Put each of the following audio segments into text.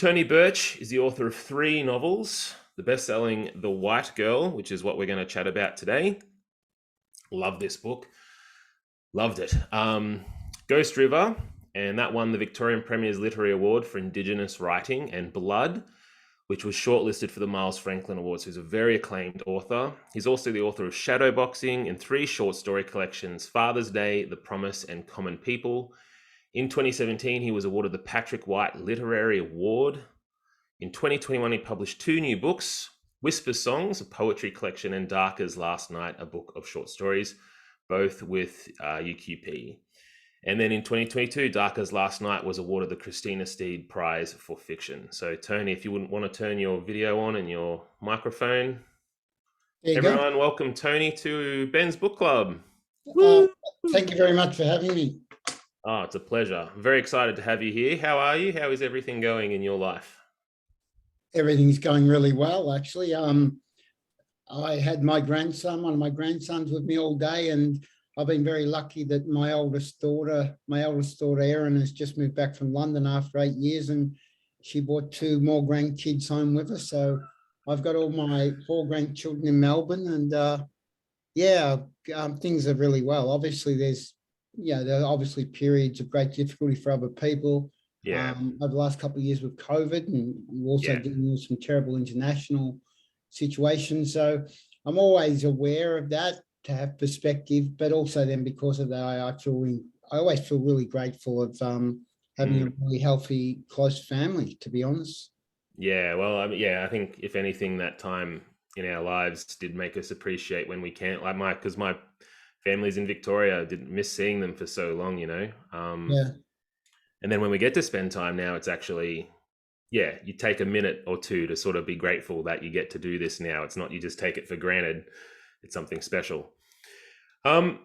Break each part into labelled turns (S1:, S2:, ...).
S1: Tony Birch is the author of 3 novels, the best-selling The White Girl, which is what we're going to chat about today. Love this book. Loved it. Ghost River, and that won the Victorian Premier's Literary Award for Indigenous Writing and Blood, which was shortlisted for the Miles Franklin Awards. He's a very acclaimed author. He's also the author of Shadowboxing and 3 short story collections, Father's Day, The Promise, and Common People. In 2017, he was awarded the Patrick White Literary Award. In 2021, he published 2 new books, Whisper Songs, a poetry collection, and Dark as Last Night, a book of short stories, both with UQP. And then in 2022, Dark as Last Night was awarded the Christina Steed Prize for Fiction. So Tony, if you wouldn't want to turn your video on and your microphone. Everyone, welcome Tony to Ben's Book Club.
S2: Thank you very much for having me.
S1: Oh, it's a pleasure. I'm very excited to have you here. How are you? How is everything going in your life?
S2: Everything's going really well, actually. I had my grandson, one of my grandsons with me all day, and I've been very lucky that my oldest daughter, Erin, has just moved back from London after 8 years, and she brought 2 more grandkids home with her. So I've got all my 4 grandchildren in Melbourne, and things are really well. Obviously, there are obviously periods of great difficulty for other people. Over the last couple of years with COVID, and we're also dealing with some terrible international situations. So I'm always aware of that to have perspective, but also then because of that, I always feel really grateful of having a really healthy, close family, to be honest.
S1: Yeah, well, I think if anything, that time in our lives did make us appreciate when we can't, because my family's in Victoria, didn't miss seeing them for so long, And then when we get to spend time now, it's actually, you take a minute or 2 to sort of be grateful that you get to do this now. It's not you just take it for granted. It's something special. I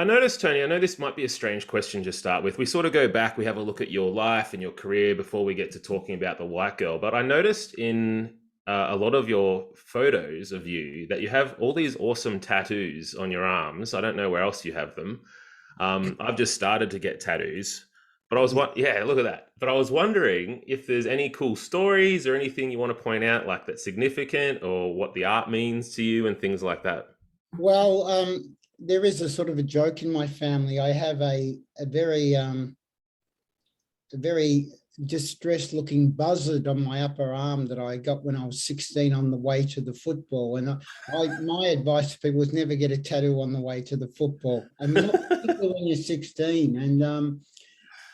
S1: noticed, Tony, I know this might be a strange question to start with. We sort of go back, we have a look at your life and your career before we get to talking about The White Girl. But I noticed in a lot of your photos of you that you have all these awesome tattoos on your arms. I don't know where else you have them. I've just started to get tattoos, but look at that. But I was wondering if there's any cool stories or anything you want to point out, like that's significant, or what the art means to you and things like that.
S2: Well, there is a sort of a joke in my family. I have a very distressed looking buzzard on my upper arm that I got when I was 16 on the way to the football. And my advice to people was never get a tattoo on the way to the football. I mean, not particularly when you're 16. And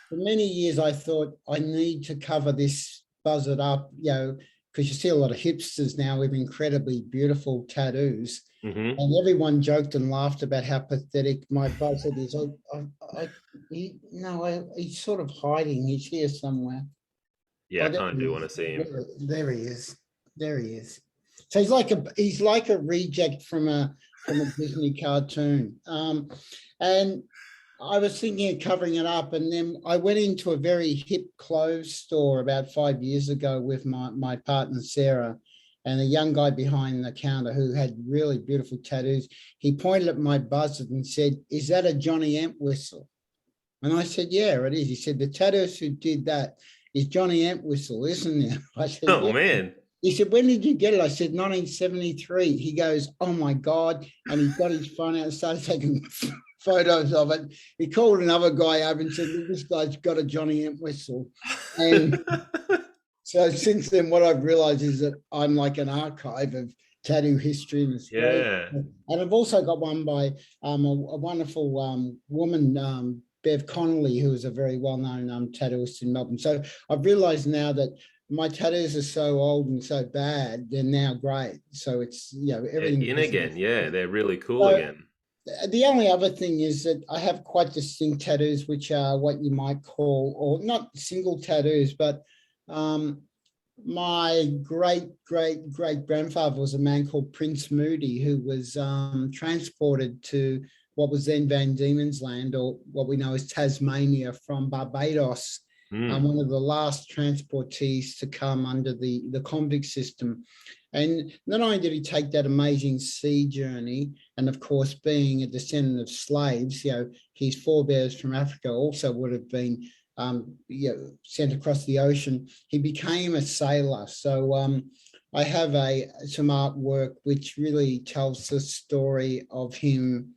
S2: for many years, I thought I need to cover this buzzard up, because you see a lot of hipsters now with incredibly beautiful tattoos. Mm-hmm. And everyone joked and laughed about how pathetic my buzzard is. He's sort of hiding. He's here somewhere.
S1: Yeah, I kind of do want to see him.
S2: There he is. There he is. So he's like a reject from a Disney cartoon. And I was thinking of covering it up, and then I went into a very hip clothes store about 5 years ago with my partner Sarah, and a young guy behind the counter who had really beautiful tattoos. He pointed at my buzzard and said, "Is that a Johnny Entwistle?" And I said, "Yeah, it is." He said, "The tattooist who did that is Johnny Entwistle, isn't it?" I said,
S1: "Oh,
S2: yeah."
S1: Man.
S2: He said, "When did you get it?" I said, 1973. He goes, "Oh my God." And he got his phone out and started taking photos of it. He called another guy over and said, "This guy's got a Johnny Entwistle." And so since then, what I've realized is that I'm like an archive of tattoo history in Australia. Yeah. And I've also got one by a wonderful woman, Bev Connolly, who is a very well-known tattooist in Melbourne. So I've realized now that my tattoos are so old and so bad, they're now great. So it's, everything.
S1: In again, they're really cool again.
S2: The only other thing is that I have quite distinct tattoos, which are what you might call, or not single tattoos, but my great-great-great-grandfather was a man called Prince Moody, who was transported to what was then Van Diemen's Land, or what we know as Tasmania, from Barbados. One of the last transportees to come under the convict system. And not only did he take that amazing sea journey, and of course, being a descendant of slaves, his forebears from Africa also would have been sent across the ocean. He became a sailor. So I have some artwork which really tells the story of him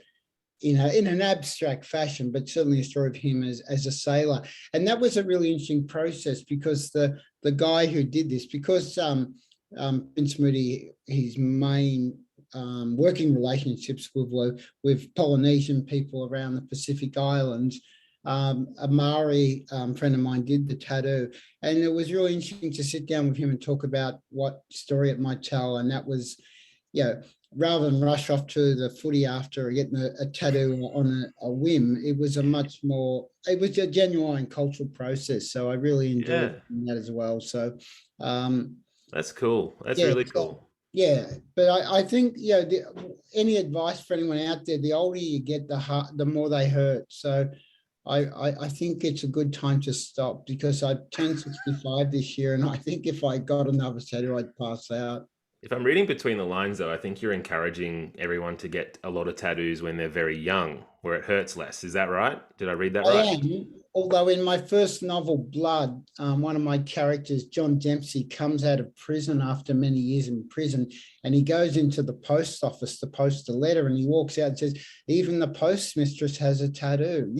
S2: in an abstract fashion, but certainly a story of him as a sailor. And that was a really interesting process, because the guy who did this, because Prince Moody, his main working relationships with Polynesian people around the Pacific Islands, a Maori friend of mine did the tattoo, and it was really interesting to sit down with him and talk about what story it might tell. And that was, rather than rush off to the footy after getting a tattoo on a whim, it was it was a genuine cultural process. So I really enjoyed that as well. So
S1: that's cool. That's really cool.
S2: Yeah, but I think, any advice for anyone out there, the older you get, the more they hurt. So I think it's a good time to stop, because I turned 65 this year, and I think if I got another tattoo, I'd pass out.
S1: If I'm reading between the lines, though, I think you're encouraging everyone to get a lot of tattoos when they're very young, where it hurts less. Is that right? Did I read that right?
S2: I am. Although in my first novel, Blood, one of my characters, John Dempsey, comes out of prison after many years in prison, and he goes into the post office to post a letter, and he walks out and says, even the postmistress has a tattoo.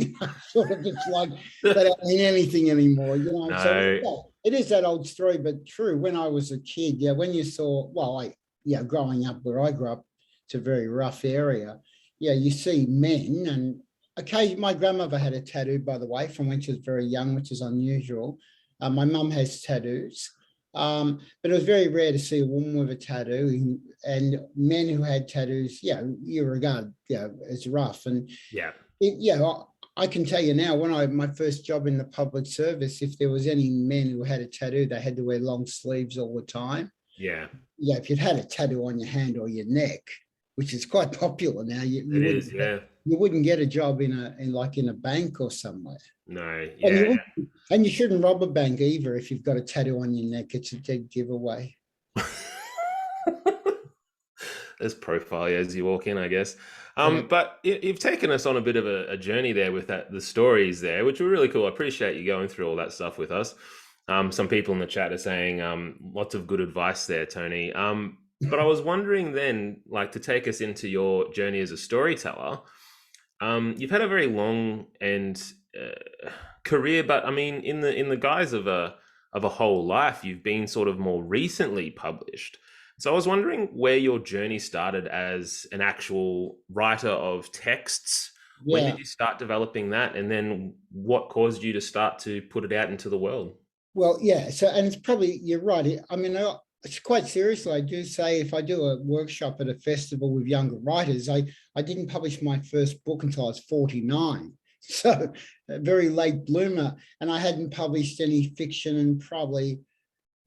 S2: Sort of, it's like they don't mean anything anymore.
S1: No.
S2: So it is that old story, but true. When I was a kid, when you saw, growing up where I grew up, it's a very rough area. You see men, and occasionally, my grandmother had a tattoo, by the way, from when she was very young, which is unusual. My mum has tattoos, but it was very rare to see a woman with a tattoo, and men who had tattoos, you regard, as rough. And I can tell you now, my first job in the public service, if there was any men who had a tattoo, they had to wear long sleeves all the time.
S1: Yeah.
S2: If you'd had a tattoo on your hand or your neck, which is quite popular now, you wouldn't get a job in a bank or somewhere.
S1: No,
S2: and you shouldn't rob a bank either if you've got a tattoo on your neck. It's a dead giveaway.
S1: There's profile as you walk in, I guess. But you've taken us on a bit of a journey there with the stories there, which were really cool. I appreciate you going through all that stuff with us. Some people in the chat are saying lots of good advice there, Tony. But I was wondering then, to take us into your journey as a storyteller, you've had a very long and career, but I mean, in the guise of a whole life, you've been sort of more recently published. So I was wondering where your journey started as an actual writer of texts. When did you start developing that? And then what caused you to start to put it out into the world?
S2: Well, so, and it's probably, you're right. I mean, it's quite seriously, I do say, if I do a workshop at a festival with younger writers, I didn't publish my first book until I was 49. So a very late bloomer. And I hadn't published any fiction, and probably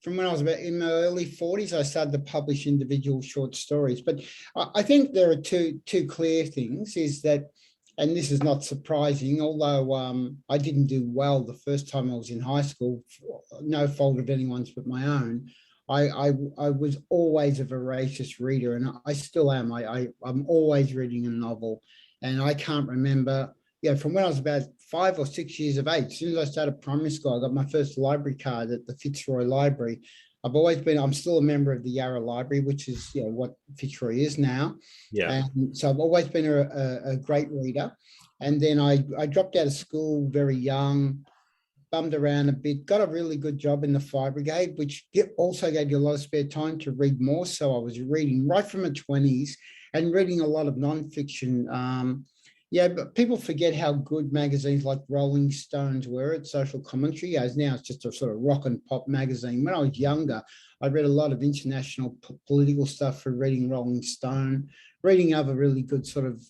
S2: from when I was about in my early 40s, I started to publish individual short stories. But I think there are two clear things, is that, and this is not surprising, although I didn't do well the first time I was in high school, no fault of anyone's but my own. I was always a voracious reader, and I still am. I'm always reading a novel, and I can't remember, from when I was about 5 or 6 years of age. As soon as I started primary school, I got my first library card at the Fitzroy Library. I'm still a member of the Yarra Library, which is what Fitzroy is now. Yeah. And so I've always been a great reader. And then I dropped out of school very young, bummed around a bit, got a really good job in the fire brigade, which also gave you a lot of spare time to read more. So I was reading right from my 20s and reading a lot of nonfiction. But people forget how good magazines like Rolling Stones were at social commentary. As now it's just a sort of rock and pop magazine. When I was younger, I read a lot of international political stuff for reading Rolling Stone, reading other really good sort of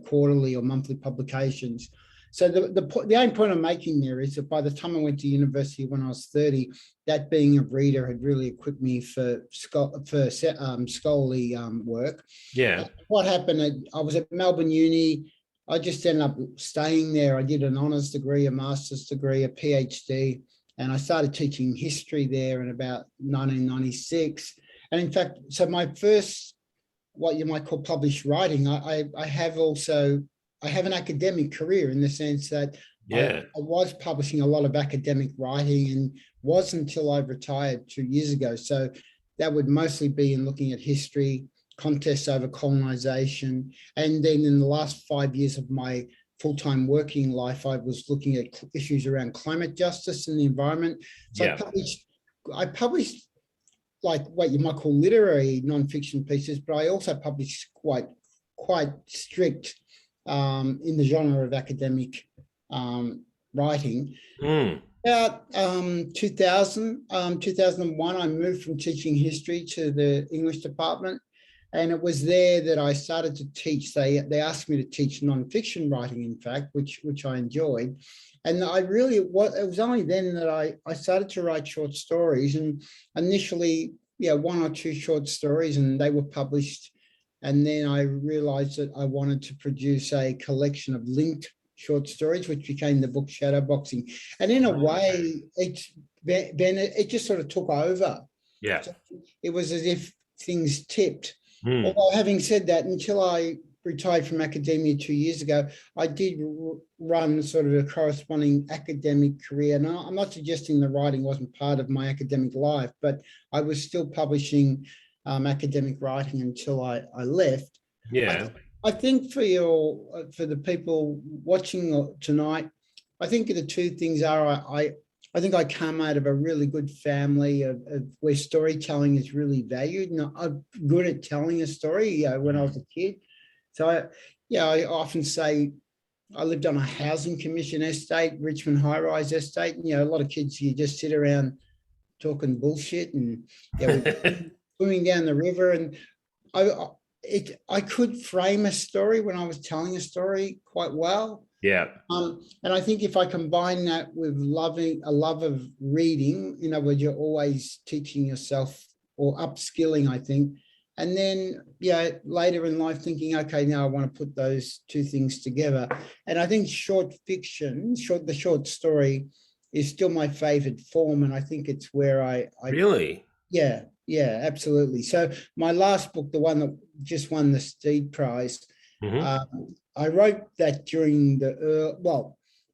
S2: quarterly or monthly publications. So the only point I'm making there is that by the time I went to university when I was 30, that being a reader had really equipped me for scholarly work. Yeah. What happened? I was at Melbourne Uni. I just ended up staying there. I did an honours degree, a master's degree, a PhD, and I started teaching history there in about 1996. And in fact, so my first, what you might call published writing, I have an academic career, in the sense that
S1: Yeah.
S2: I was publishing a lot of academic writing, and wasn't until I retired 2 years ago. So that would mostly be in looking at history, contests over colonization. And then in the last 5 years of my full-time working life, I was looking at issues around climate justice and the environment. So
S1: Yeah.
S2: I published like what you might call literary nonfiction pieces, but I also published quite strict in the genre of academic writing.
S1: Mm.
S2: About 2001, I moved from teaching history to the English department. And it was there that I started to teach. They asked me to teach nonfiction writing, in fact, which I enjoyed. And it was only then that I started to write short stories. And initially, one or two short stories, and they were published. And then I realized that I wanted to produce a collection of linked short stories, which became the book Shadowboxing. And in a way, it just sort of took over.
S1: Yeah.
S2: So it was as if things tipped.
S1: Mm.
S2: Although having said that, until I retired from academia 2 years ago, I did run sort of a corresponding academic career. Now, I'm not suggesting the writing wasn't part of my academic life, but I was still publishing academic writing until I left.
S1: Yeah.
S2: I think for the people watching tonight, I think the two things are I think I come out of a really good family of where storytelling is really valued, and I'm good at telling a story when I was a kid. So I often say I lived on a housing commission estate, Richmond high-rise estate. And, a lot of kids, you just sit around talking bullshit and swimming down the river. And I could frame a story when I was telling a story quite well.
S1: Yeah.
S2: And I think if I combine that with a love of reading, where you're always teaching yourself or upskilling, I think. And then, later in life thinking, okay, now I want to put those two things together. And I think short fiction, the short story is still my favorite form. And I think it's where I
S1: Really?
S2: Yeah, absolutely. So my last book, the one that just won the Steed Prize, I wrote that during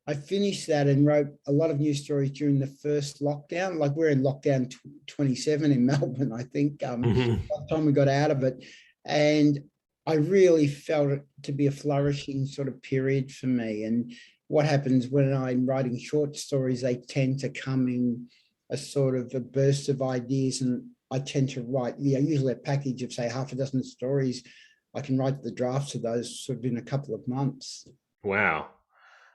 S2: I finished that and wrote a lot of news stories during the first lockdown. Like we're in lockdown 27 in Melbourne, I think, by the time we got out of it. And I really felt it to be a flourishing sort of period for me. And what happens when I'm writing short stories, they tend to come in a sort of a burst of ideas, and I tend to write, usually a package of say half a dozen stories. I can write the drafts of those sort of in a couple of months.
S1: Wow.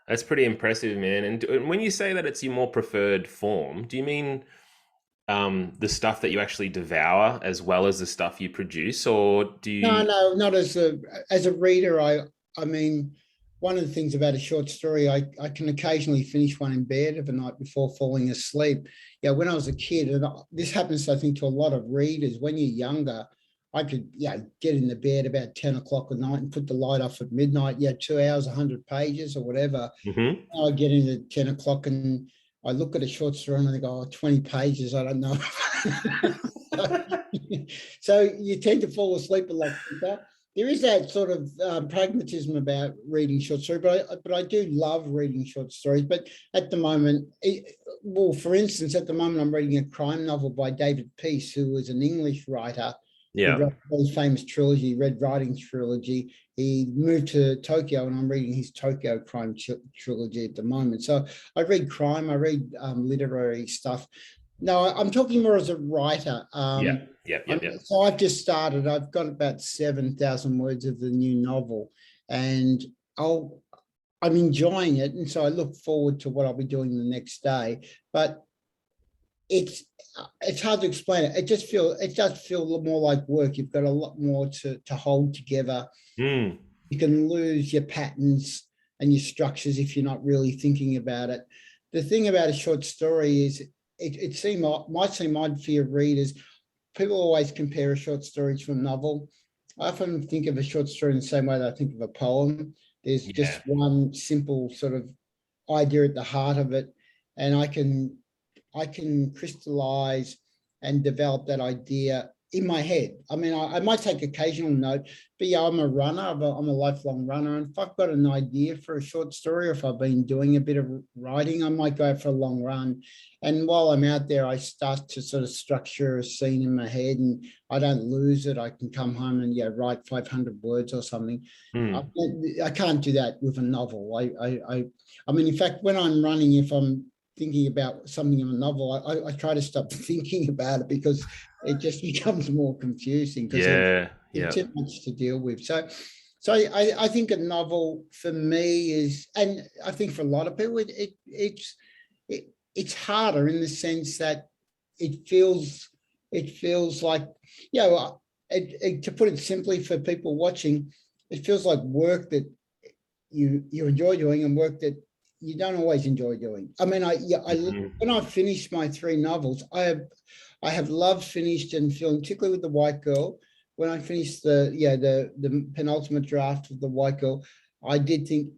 S1: That's pretty impressive, man. And when you say that it's your more preferred form, do you mean the stuff that you actually devour as well as the stuff you produce, or do you?
S2: No, not as a reader. I mean, one of the things about a short story, I can occasionally finish one in bed of a night before falling asleep. When I was a kid, and this happens, I think, to a lot of readers, when you're younger, I could get in the bed about 10 o'clock at night and put the light off at midnight. 2 hours, 100 pages or whatever. I get in at 10 o'clock and I look at a short story and I think, 20 pages, I don't know. So you tend to fall asleep a lot quicker. There is that sort of pragmatism about reading short stories, but I do love reading short stories. But at the moment, for instance, at the moment I'm reading a crime novel by David Peace, who was an English writer.
S1: Yeah.
S2: He wrote a very famous trilogy, Red Riding trilogy. He moved to Tokyo, and I'm reading his Tokyo crime trilogy at the moment. So I read crime, I read literary stuff. No, I'm talking more as a writer. So I've just started. I've got about 7,000 words of the new novel, and I'm enjoying it. And so I look forward to what I'll be doing the next day. But it's hard to explain it. It does feel more like work. You've got a lot more to hold together.
S1: You
S2: can lose your patterns and your structures if you're not really thinking about it. The thing about a short story is it might seem odd for your readers. People always compare a short story to a novel. I often think of a short story in the same way that I think of a poem. There's just one simple sort of idea at the heart of it, and I can crystallize and develop that idea in my head. I mean, I might take occasional note, but yeah, I'm a runner. I'm a lifelong runner. And if I've got an idea for a short story, or if I've been doing a bit of writing, I might go for a long run. And while I'm out there, I start to sort of structure a scene in my head, and I don't lose it. I can come home and write 500 words or something. I can't do that with a novel. I mean, in fact, when I'm running, if I'm thinking about something in a novel, I try to stop thinking about it, because it just becomes more confusing, because there's too much to deal with. So I think a novel for me is, and I think for a lot of people, it's harder in the sense that it feels like, to put it simply for people watching, it feels like work that you enjoy doing and work that you don't always enjoy doing. I mean, when I finished my 3 novels, I have loved, finished, and feeling, particularly with The White Girl. When I finished the penultimate draft of The White Girl, I did think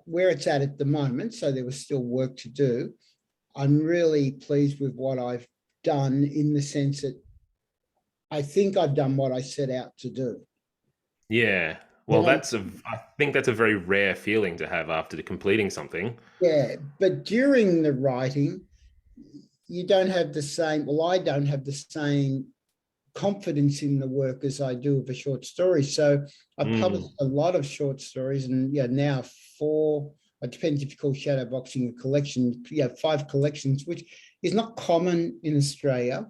S2: where it's at the moment, so there was still work to do. I'm really pleased with what I've done, in the sense that I think I've done what I set out to do.
S1: Yeah. Well, I think that's a very rare feeling to have after completing something.
S2: Yeah, but during the writing, you don't have the same, well, I don't have the same confidence in the work as I do with a short story. So I published a lot of short stories, and now 4, it depends if you call Shadowboxing a collection, 5 collections, which is not common in Australia.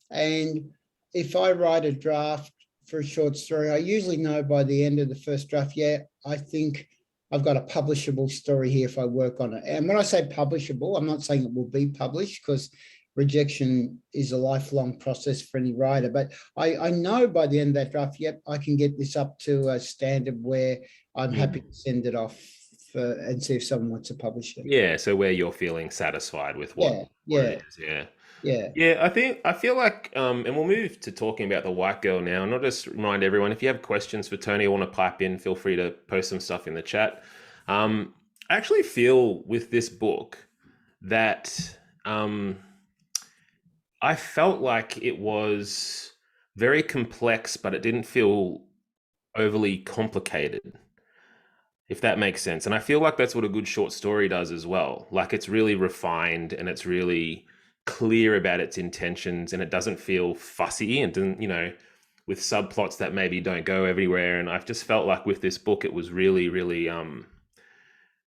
S2: And if I write a draft for a short story, I usually know by the end of the first draft, I think I've got a publishable story here if I work on it. And when I say publishable, I'm not saying it will be published, because rejection is a lifelong process for any writer. But I know by the end of that draft, I can get this up to a standard where I'm happy to send it off and see if someone wants to publish it.
S1: Yeah, so where you're feeling satisfied with what it is.
S2: Yeah.
S1: I feel like, and we'll move to talking about The White Girl now. And I'll just remind everyone, if you have questions for Tony or want to pipe in, feel free to post some stuff in the chat. I actually feel with this book that I felt like it was very complex, but it didn't feel overly complicated, if that makes sense. And I feel like that's what a good short story does as well. Like, it's really refined and it's really clear about its intentions, and it doesn't feel fussy and doesn't, with subplots that maybe don't go everywhere. And I've just felt like with this book, it was really, really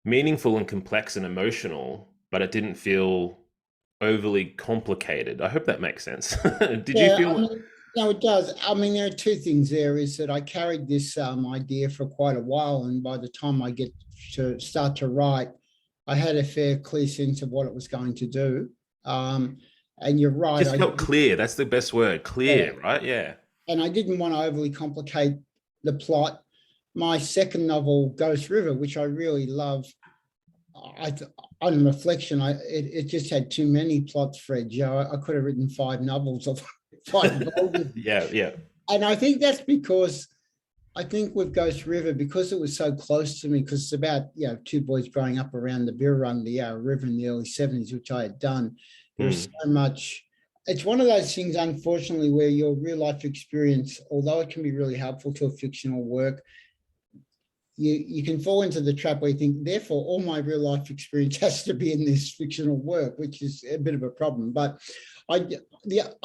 S1: meaningful and complex and emotional, but it didn't feel overly complicated. I hope that makes sense. Did you feel?
S2: No, it does. I mean, there are 2 things there. Is that I carried this idea for quite a while, and by the time I get to start to write, I had a fair, clear sense of what it was going to do. And you're right.
S1: Just felt clear. That's the best word. Clear, right? Yeah.
S2: And I didn't want to overly complicate the plot. My second novel, Ghost River, which I really love, on reflection, it just had too many plot threads. I could have written 5 novels of 5 volumes.
S1: Yeah.
S2: And I think that's because I think with Ghost River, because it was so close to me, because it's about 2 boys growing up around the Birrarung, the Yarra River in the early 70s, which I had done. There was so much. It's one of those things, unfortunately, where your real life experience, although it can be really helpful to a fictional work, you can fall into the trap where you think, therefore, all my real life experience has to be in this fictional work, which is a bit of a problem. But I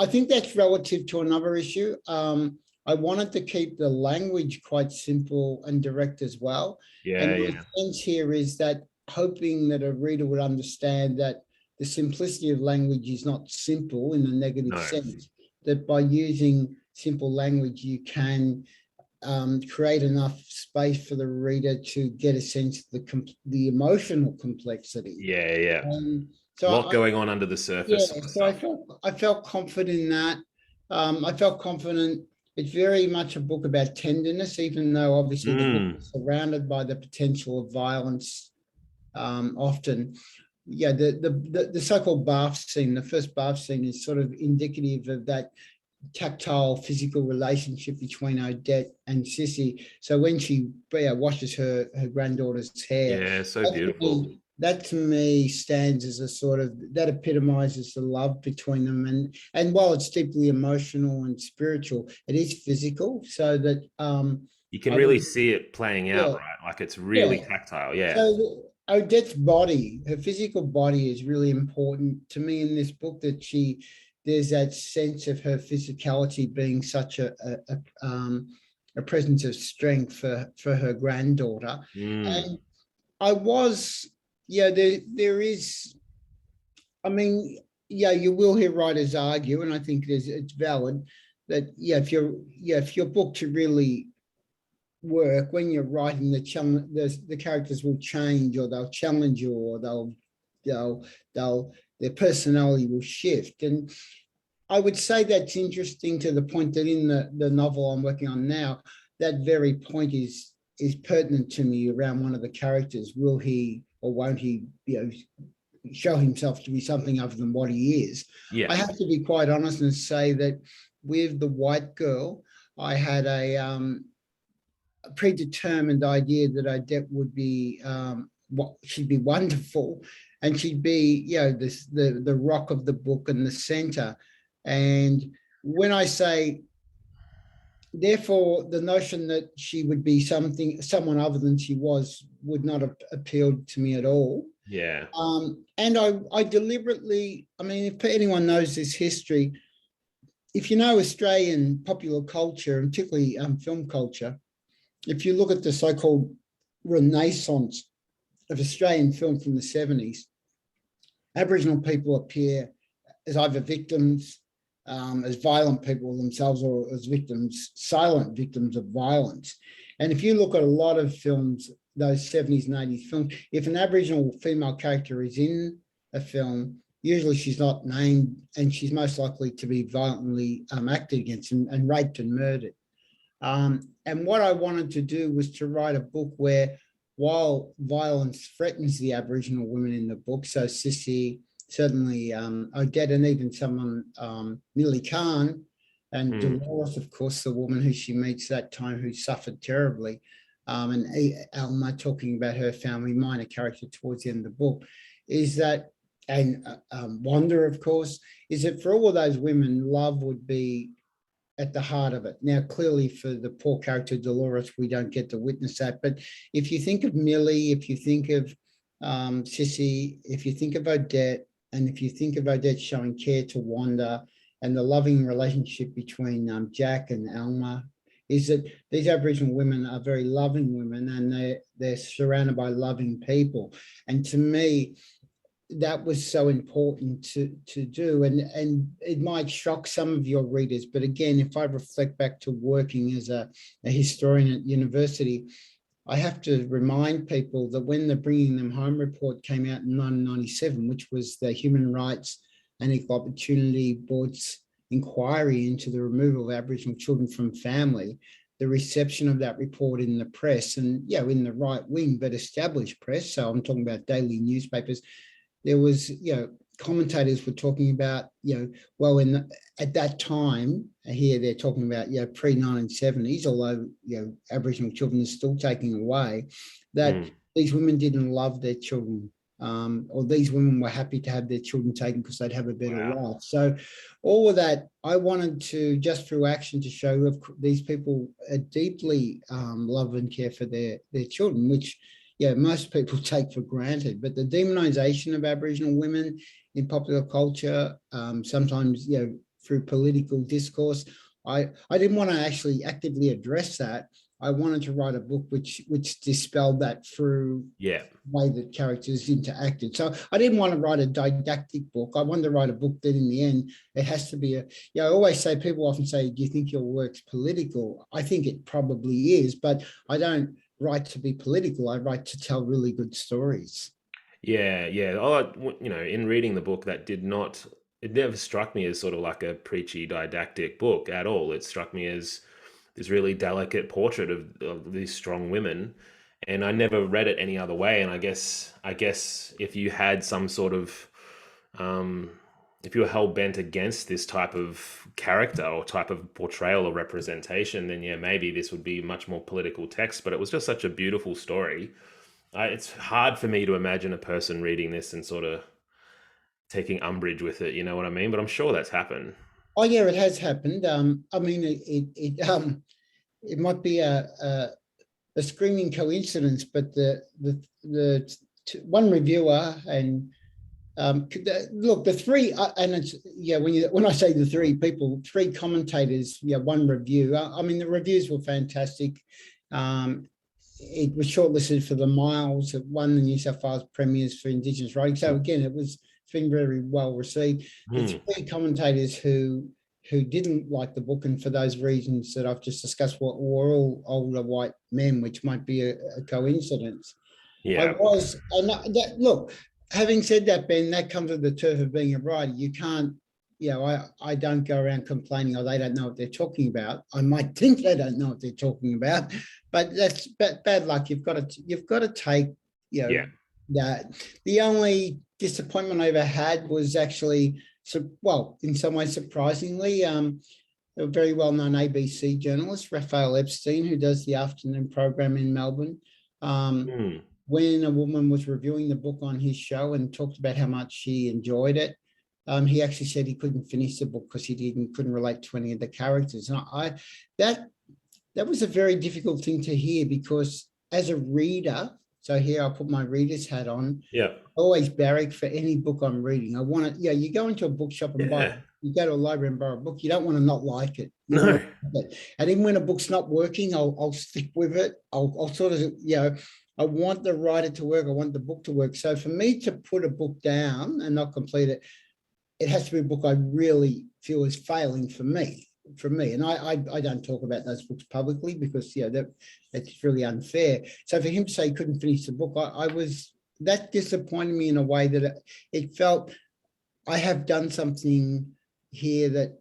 S2: think that's relative to another issue. I wanted to keep the language quite simple and direct as well. And the sense here is that hoping that a reader would understand that the simplicity of language is not simple in the negative sense, that by using simple language, you can create enough space for the reader to get a sense of the emotional complexity.
S1: So a lot going on under the surface.
S2: So I felt confident in that. I felt confident. It's very much a book about tenderness, even though obviously the book is surrounded by the potential of violence often. The so-called bath scene, the first bath scene, is sort of indicative of that tactile physical relationship between Odette and Sissy. So when she washes her granddaughter's hair,
S1: so beautiful.
S2: that to me stands as a sort of, that epitomizes the love between them. And while it's deeply emotional and spiritual, it is physical, so that
S1: You can
S2: I
S1: really
S2: would,
S1: see it playing out,
S2: yeah,
S1: right? Like it's
S2: yeah.
S1: really tactile. Yeah.
S2: So Odette's body, her physical body, is really important to me in this book. That there's that sense of her physicality being such a presence of strength for her granddaughter.
S1: Mm.
S2: And I was, yeah, there is, I mean, yeah, you will hear writers argue, and I think it's valid that, yeah, if your book to really work, when you're writing, the characters will change, or they'll challenge you, or they'll their personality will shift. And I would say that's interesting, to the point that in the novel I'm working on now, that very point is pertinent to me around one of the characters. Will he or won't he, show himself to be something other than what he is?
S1: Yeah.
S2: I have to be quite honest and say that with the white girl, I had a predetermined idea that Odette would be, she'd be wonderful, and she'd be, the rock of the book and the center. And when I say, therefore, the notion that she would be someone other than she was, would not have appealed to me at all.
S1: Yeah.
S2: And I deliberately, I mean, if anyone knows this history, if you know Australian popular culture, and particularly film culture, if you look at the so-called renaissance of Australian film from the 70s, Aboriginal people appear as either victims, as violent people themselves, or as victims, silent victims of violence. And if you look at a lot of films, those 70s and 80s films, if an Aboriginal female character is in a film, usually she's not named, and she's most likely to be violently acted against and raped and murdered. And what I wanted to do was to write a book where, while violence threatens the Aboriginal women in the book, so Sissy, certainly Odette, and even someone, Millie Khan, and Dolores, of course, the woman who she meets that time, who suffered terribly, and Alma, talking about her family, minor character towards the end of the book, is that, and Wanda, of course, is that for all of those women, love would be at the heart of it. Now, clearly for the poor character Dolores, we don't get to witness that. But if you think of Millie, if you think of Sissy, if you think of Odette, and if you think of Odette showing care to Wanda, and the loving relationship between Jack and Alma, is that these Aboriginal women are very loving women, and they're surrounded by loving people. And to me, that was so important to do. And it might shock some of your readers, but again, if I reflect back to working as a historian at university, I have to remind people that when the Bringing Them Home report came out in 1997, which was the Human Rights and Equal Opportunity Board's inquiry into the removal of Aboriginal children from family, the reception of that report in the press, and in the right wing, but established press, so I'm talking about daily newspapers, there was, commentators were talking about, well, at that time, here they're talking about, pre-1970s, although, Aboriginal children are still taken away, that these women didn't love their children, or these women were happy to have their children taken because they'd have a better life. So all of that, I wanted to, just through action, to show that these people deeply love and care for their children, which most people take for granted. But the demonization of Aboriginal women in popular culture, sometimes, through political discourse, I didn't want to actually actively address that. I wanted to write a book which dispelled that through the way that characters interacted. So I didn't want to write a didactic book. I wanted to write a book that in the end, it has to be I always say, people often say, do you think your work's political? I think it probably is, but I don't write to be political. I write to tell really good stories.
S1: Yeah. In reading the book, it never struck me as sort of like a preachy didactic book at all. It struck me as this really delicate portrait of these strong women, and I never read it any other way. And I guess if you had some sort of if you were hell bent against this type of character or type of portrayal or representation, then maybe this would be much more political text. But it was just such a beautiful story. It's hard for me to imagine a person reading this and sort of taking umbrage with it. You know what I mean? But I'm sure that's happened.
S2: Oh yeah, it has happened. I mean, it might be a screaming coincidence, but one reviewer and look, the three, and it's when I say the three people, three commentators, one review. I mean, the reviews were fantastic. It was shortlisted for the Miles. It won the New South Wales Premiers for Indigenous Writing. So again, it's been very well received. The three commentators who didn't like the book, and for those reasons that I've just discussed, were all older white men, which might be a coincidence.
S1: Yeah.
S2: Look, having said that, Ben, that comes with the turf of being a writer. You can't, I don't go around complaining, they don't know what they're talking about. I might think they don't know what they're talking about, but that's bad luck. You've got to take, that. The only disappointment I ever had was actually, in some ways surprisingly, a very well-known ABC journalist, Raphael Epstein, who does the afternoon program in Melbourne. When a woman was reviewing the book on his show and talked about how much she enjoyed it, he actually said he couldn't finish the book because he couldn't relate to any of the characters. And that was a very difficult thing to hear, because as a reader, so here I'll put my reader's hat on.
S1: Yeah.
S2: I always barrack for any book I'm reading. I want to, you go into a bookshop and buy it. You go to a library and borrow a book, you don't want to not like it.
S1: No.
S2: And even when a book's not working, I'll stick with it. I'll sort of, I want the writer to work. I want the book to work. So for me to put a book down and not complete it, it has to be a book I really feel is failing for me. And I don't talk about those books publicly, because that's really unfair. So for him to say he couldn't finish the book, that disappointed me in a way that it felt I have done something here that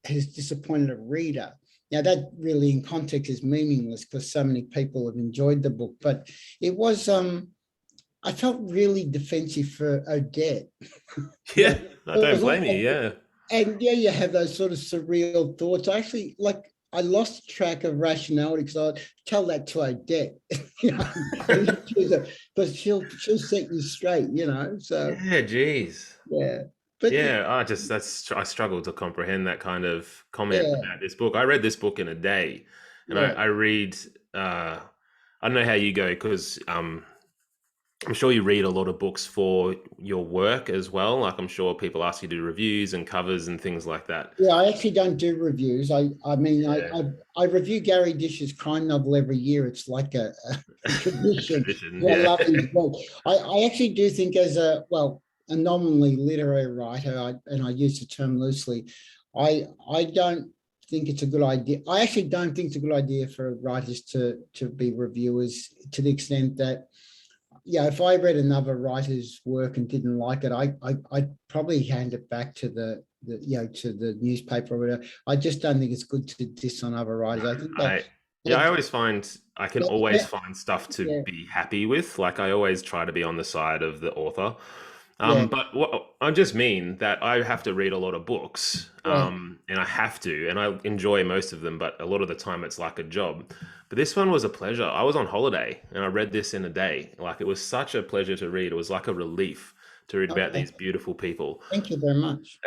S2: has disappointed a reader. Now that really in context is meaningless, because so many people have enjoyed the book, but it was, I felt really defensive for Odette.
S1: Yeah, I don't blame you, yeah.
S2: And you have those sort of surreal thoughts. I lost track of rationality, because I tell that to Odette, because she'll set you straight, so.
S1: Yeah, geez.
S2: Yeah.
S1: But I struggle to comprehend that kind of comment about this book. I read this book in a day, and I read, I don't know how you go, because I'm sure you read a lot of books for your work as well. Like, I'm sure people ask you to do reviews and covers and things like that.
S2: Yeah, I actually don't do reviews. I review Gary Dish's crime novel every year. It's like a tradition. I love his book. I actually do think, as a nominally literary writer, and I use the term loosely, I don't think it's a good idea. I actually don't think it's a good idea for writers to be reviewers, to the extent that, if I read another writer's work and didn't like it, I'd probably hand it back to the newspaper or whatever. I just don't think it's good to diss on other writers. I think that.
S1: I always find I can always find stuff to be happy with. Like, I always try to be on the side of the author. But I just mean that I have to read a lot of books, and I have to, and I enjoy most of them, but a lot of the time it's like a job. But this one was a pleasure. I was on holiday and I read this in a day. Like, it was such a pleasure to read. It was like a relief to read about these beautiful people.
S2: Thank you very much.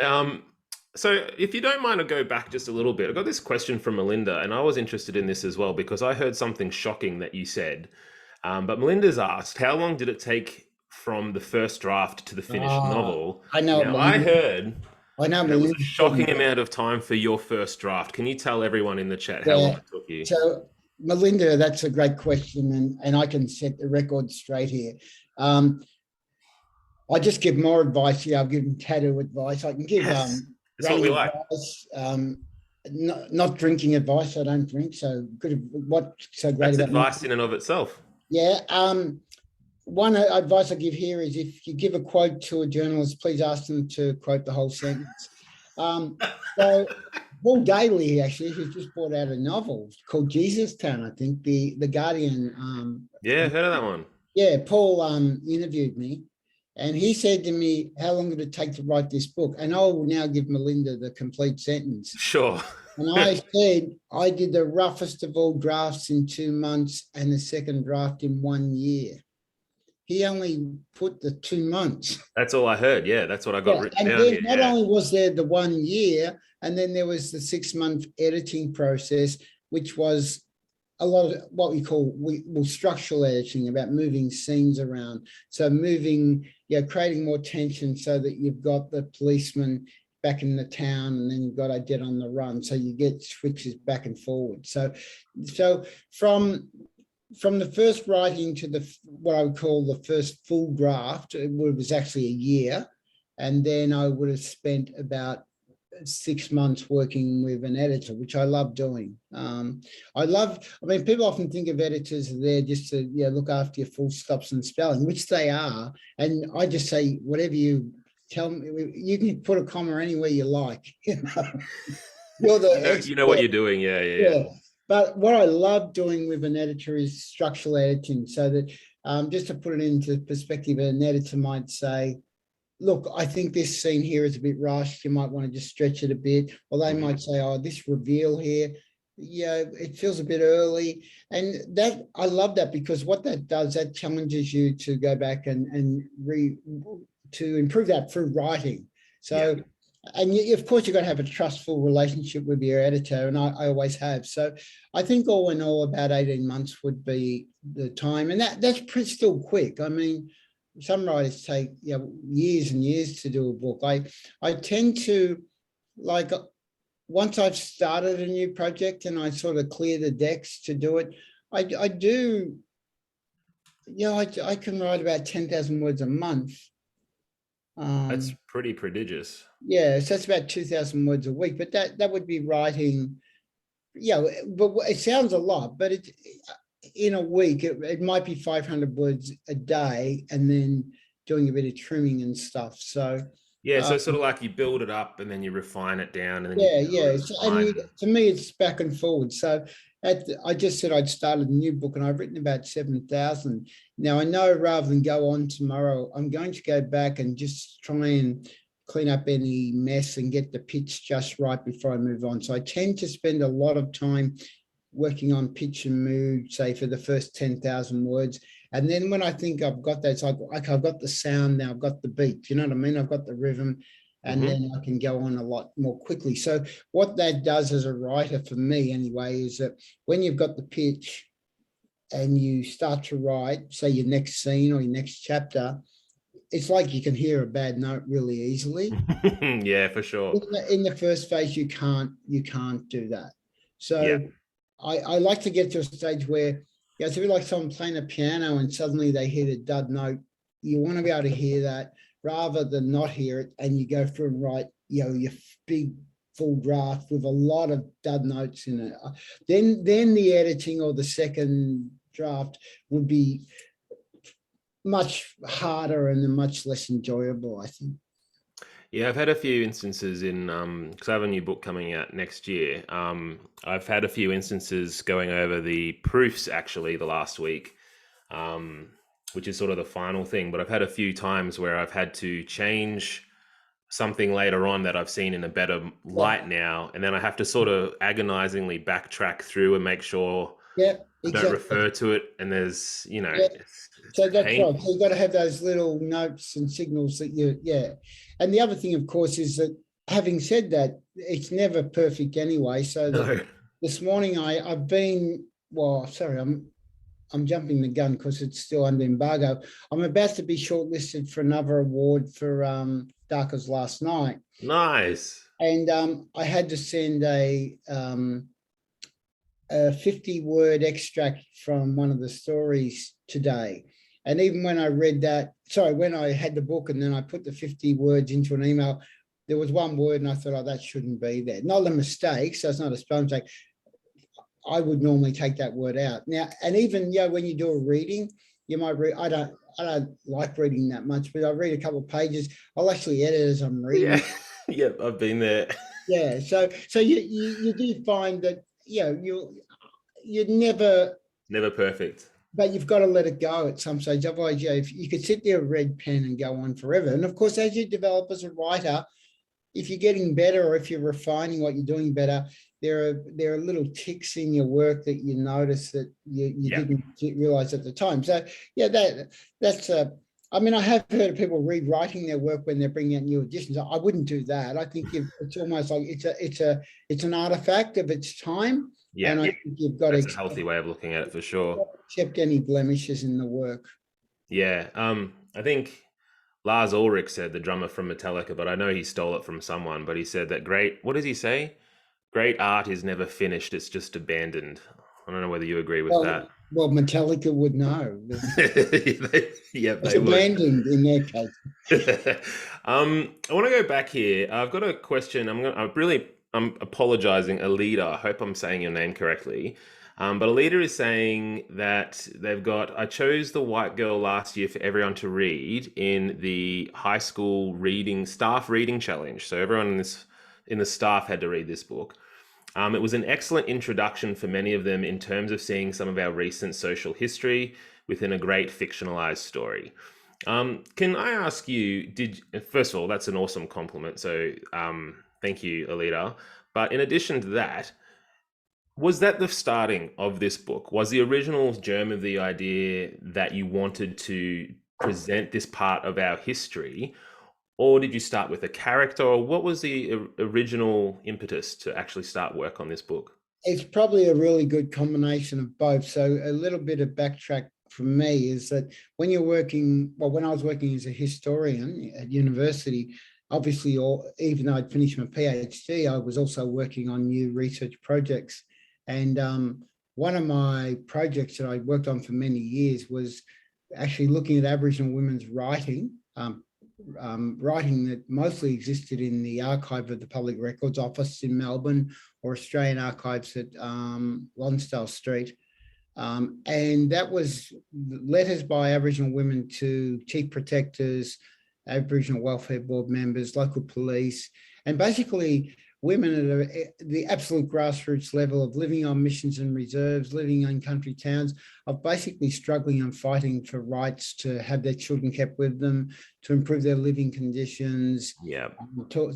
S1: So if you don't mind, I'll go back just a little bit. I got this question from Melinda, and I was interested in this as well, because I heard something shocking that you said. But Melinda's asked, how long did it take from the first draft to the finished novel?
S2: I know.
S1: Now, I heard it was a shocking amount of time for your first draft. Can you tell everyone in the chat how long it took you?
S2: So, Melinda, that's a great question, and I can set the record straight here. I just give more advice. I've given tattoo advice. I can give
S1: that's what we like.
S2: Advice, not drinking advice. I don't drink, so good. What's so great
S1: That's
S2: about
S1: advice in and of itself.
S2: Yeah. One advice I give here is, if you give a quote to a journalist, please ask them to quote the whole sentence. So Paul Daly, actually, who's just brought out a novel called Jesus Town, I think, the Guardian.
S1: Heard of that one.
S2: Yeah, Paul interviewed me, and he said to me, how long did it take to write this book? And I will now give Melinda the complete sentence.
S1: Sure.
S2: And I said, I did the roughest of all drafts in 2 months and the second draft in 1 year. he only put the 2 months.
S1: That's all I heard. Yeah, that's what I got written
S2: And
S1: down
S2: then
S1: here.
S2: not
S1: Yeah.
S2: only was there the 1 year, and then there was the 6-month editing process, which was a lot of what we call structural editing, about moving scenes around. So creating more tension so that you've got the policeman back in the town, and then you've got a dead on the run. So you get switches back and forward. So from the first writing to what I would call the first full draft, it was actually a year. And then I would have spent about 6 months working with an editor, which I love doing. People often think of editors there just to look after your full stops and spelling, which they are. And I just say, whatever you tell me, you can put a comma anywhere you like. You're the expert.
S1: You know what you're doing. Yeah.
S2: But what I love doing with an editor is structural editing, so that just to put it into perspective, an editor might say, look, I think this scene here is a bit rushed. You might want to just stretch it a bit. Or they might say, oh, this reveal here, it feels a bit early. And that, I love that, because what that does, that challenges you to go back and to improve that through writing. So, and of course, you've got to have a trustful relationship with your editor, and I always have. So I think all in all, about 18 months would be the time. And that's still quick. I mean, some writers take years and years to do a book. I tend to, like, once I've started a new project and I sort of clear the decks to do it, I can write about 10,000 words a month.
S1: That's pretty prodigious.
S2: Yeah, so that's about 2,000 words a week, but that would be writing, but it sounds a lot, but in a week, it might be 500 words a day, and then doing a bit of trimming and stuff. So
S1: so sort of like you build it up and then you refine it down, and then
S2: to me, it's back and forward. So I just said I'd started a new book, and I've written about 7,000. Now I know, rather than go on tomorrow, I'm going to go back and just try and clean up any mess and get the pitch just right before I move on. So I tend to spend a lot of time working on pitch and mood, say, for the first 10,000 words. And then when I think I've got that, it's like, okay, I've got the sound now, I've got the beat, you know what I mean? I've got the rhythm, and then I can go on a lot more quickly. So what that does as a writer, for me anyway, is that when you've got the pitch and you start to write, say, your next scene or your next chapter, it's like you can hear a bad note really easily.
S1: Yeah, for sure.
S2: In the first phase, you can't do that. So I like to get to a stage where it's a bit like someone playing a piano and suddenly they hit a dud note. You want to be able to hear that rather than not hear it, and you go through and write, your big full draft with a lot of dud notes in it. Then the editing or the second draft would be much harder and much less enjoyable, I think.
S1: Yeah, I've had a few instances in, because I have a new book coming out next year. I've had a few instances going over the proofs actually the last week, which is sort of the final thing. But I've had a few times where I've had to change something later on that I've seen in a better light now. And then I have to sort of agonizingly backtrack through and make sure I don't refer to it. And there's,
S2: so that's right. So you've got to have those little notes and signals that And the other thing, of course, is that, having said that, it's never perfect anyway. So this morning I'm jumping the gun because it's still under embargo. I'm about to be shortlisted for another award for Darker's Last Night.
S1: Nice.
S2: And I had to send a 50-word extract from one of the stories today. And even when I when I had the book and then I put the 50 words into an email, there was one word and I thought, that shouldn't be there. Not a mistake, so it's not a spell mistake. I would normally take that word out. Now, and even when you do a reading, you might read, I don't like reading that much, but I read a couple of pages. I'll actually edit as I'm reading.
S1: Yeah, I've been there.
S2: Yeah, so you do find that you're never
S1: perfect.
S2: But you've got to let it go at some stage. Otherwise, if you could sit there with a red pen and go on forever. And of course, as you develop as a writer, if you're getting better or if you're refining what you're doing better, there are little ticks in your work that you notice that you didn't realize at the time. So yeah, that's a. I mean, I have heard of people rewriting their work when they're bringing out new editions. I wouldn't do that. I think it's almost like it's an artifact of its time, and I think you've got
S1: that's
S2: to
S1: a healthy way of looking at it for sure.
S2: Accept any blemishes in the work.
S1: Yeah, I think Lars Ulrich said, the drummer from Metallica, but I know he stole it from someone. But he said that what does he say? Great art is never finished; it's just abandoned. I don't know whether you agree with that.
S2: Well, Metallica would know.
S1: It's
S2: abandoned in their case.
S1: I want to go back here. I've got a question. I'm apologizing, Alida. I hope I'm saying your name correctly. But Alida is saying that I chose The White Girl last year for everyone to read in the high school staff reading challenge. So everyone in the staff had to read this book. It was an excellent introduction for many of them in terms of seeing some of our recent social history within a great fictionalized story. Can I ask you, first of all, that's an awesome compliment. So thank you, Alida. But in addition to that, was that the starting of this book? Was the original germ of the idea that you wanted to present this part of our history? Or did you start with a character, or what was the original impetus to actually start work on this book?
S2: It's probably a really good combination of both. So a little bit of backtrack from me is that when I was working as a historian at university, obviously, even though I'd finished my PhD, I was also working on new research projects. And one of my projects that I worked on for many years was actually looking at Aboriginal women's writing, writing that mostly existed in the archive of the Public Records Office in Melbourne or Australian Archives at Lonsdale Street. And that was letters by Aboriginal women to chief protectors, Aboriginal Welfare Board members, local police, and basically women at the absolute grassroots level of living on missions and reserves, living in country towns, of basically struggling and fighting for rights to have their children kept with them, to improve their living conditions,